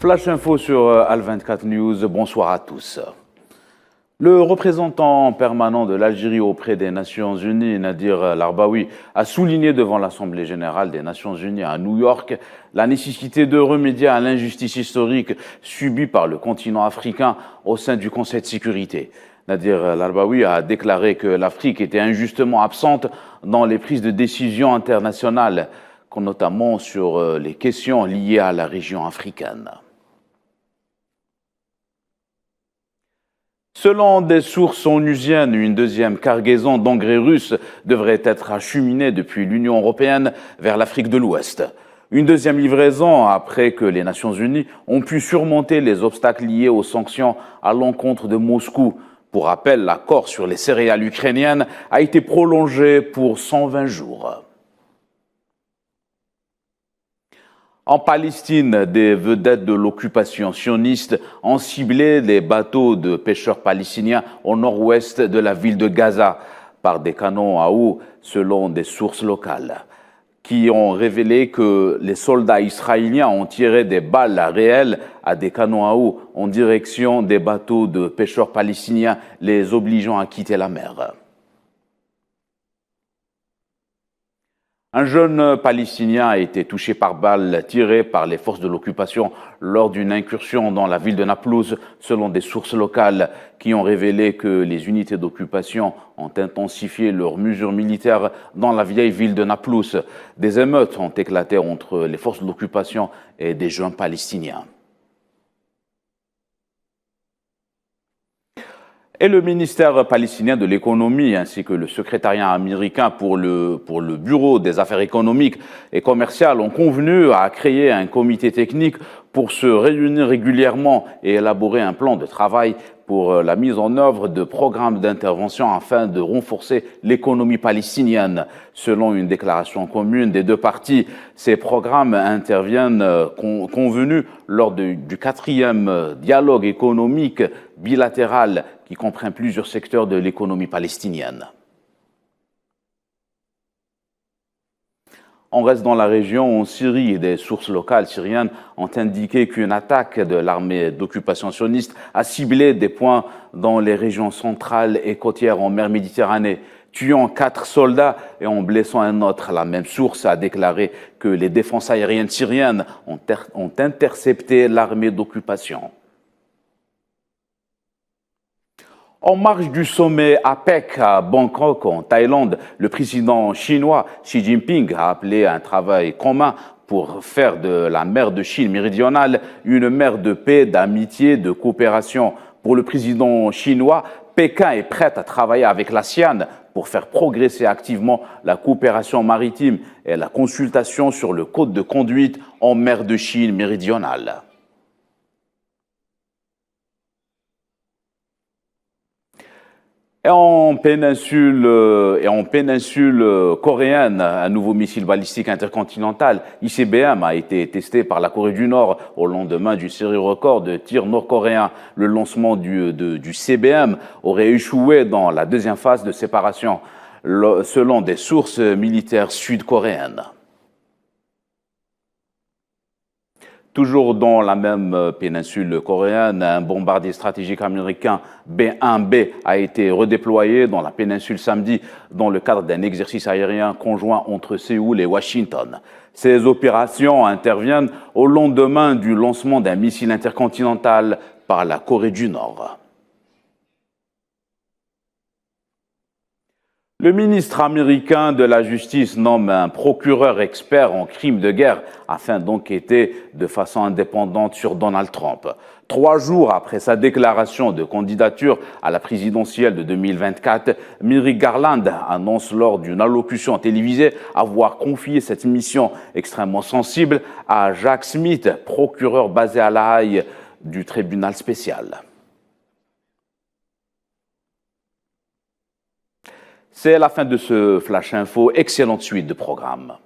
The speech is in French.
Flash Info sur Al24 News, bonsoir à tous. Le représentant permanent de l'Algérie auprès des Nations Unies, Nadir Larbaoui, a souligné devant l'Assemblée générale des Nations Unies à New York la nécessité de remédier à l'injustice historique subie par le continent africain au sein du Conseil de sécurité. Nadir Larbaoui a déclaré que l'Afrique était injustement absente dans les prises de décision internationales, notamment sur les questions liées à la région africaine. Selon des sources onusiennes, une deuxième cargaison d'engrais russes devrait être acheminée depuis l'Union européenne vers l'Afrique de l'Ouest. Une deuxième livraison après que les Nations Unies ont pu surmonter les obstacles liés aux sanctions à l'encontre de Moscou. Pour rappel, l'accord sur les céréales ukrainiennes a été prolongé pour 120 jours. En Palestine, des vedettes de l'occupation sioniste ont ciblé les bateaux de pêcheurs palestiniens au nord-ouest de la ville de Gaza par des canons à eau, selon des sources locales, qui ont révélé que les soldats israéliens ont tiré des balles réelles à des canons à eau en direction des bateaux de pêcheurs palestiniens, les obligeant à quitter la mer. Un jeune Palestinien a été touché par balle tirée par les forces de l'occupation lors d'une incursion dans la ville de Naplouse, selon des sources locales qui ont révélé que les unités d'occupation ont intensifié leurs mesures militaires dans la vieille ville de Naplouse. Des émeutes ont éclaté entre les forces de l'occupation et des jeunes Palestiniens. Et le ministère palestinien de l'économie ainsi que le secrétariat américain pour le Bureau des affaires économiques et commerciales ont convenu à créer un comité technique pour se réunir régulièrement et élaborer un plan de travail pour la mise en œuvre de programmes d'intervention afin de renforcer l'économie palestinienne. Selon une déclaration commune des deux parties, ces programmes interviennent convenus lors du 4e dialogue économique bilatéral qui comprend plusieurs secteurs de l'économie palestinienne. On reste dans la région en Syrie et des sources locales syriennes ont indiqué qu'une attaque de l'armée d'occupation sioniste a ciblé des points dans les régions centrales et côtières en mer Méditerranée, tuant 4 soldats et en blessant un autre. La même source a déclaré que les défenses aériennes syriennes ont intercepté l'armée d'occupation. En marge du sommet APEC à Bangkok, en Thaïlande, le président chinois Xi Jinping a appelé à un travail commun pour faire de la mer de Chine méridionale une mer de paix, d'amitié, de coopération. Pour le président chinois, Pékin est prêt à travailler avec l'ASEAN pour faire progresser activement la coopération maritime et la consultation sur le code de conduite en mer de Chine méridionale. Et en péninsule coréenne, un nouveau missile balistique intercontinental, ICBM, a été testé par la Corée du Nord au lendemain d'une série record de tirs nord-coréens. Le lancement du CBM aurait échoué dans la deuxième phase de séparation, selon des sources militaires sud-coréennes. Toujours dans la même péninsule coréenne, un bombardier stratégique américain B-1B a été redéployé dans la péninsule samedi dans le cadre d'un exercice aérien conjoint entre Séoul et Washington. Ces opérations interviennent au lendemain du lancement d'un missile intercontinental par la Corée du Nord. Le ministre américain de la Justice nomme un procureur expert en crimes de guerre afin d'enquêter de façon indépendante sur Donald Trump. 3 jours après sa déclaration de candidature à la présidentielle de 2024, Merrick Garland annonce lors d'une allocution télévisée avoir confié cette mission extrêmement sensible à Jack Smith, procureur basé à La Haye du tribunal spécial. C'est la fin de ce Flash Info. Excellente suite de programme.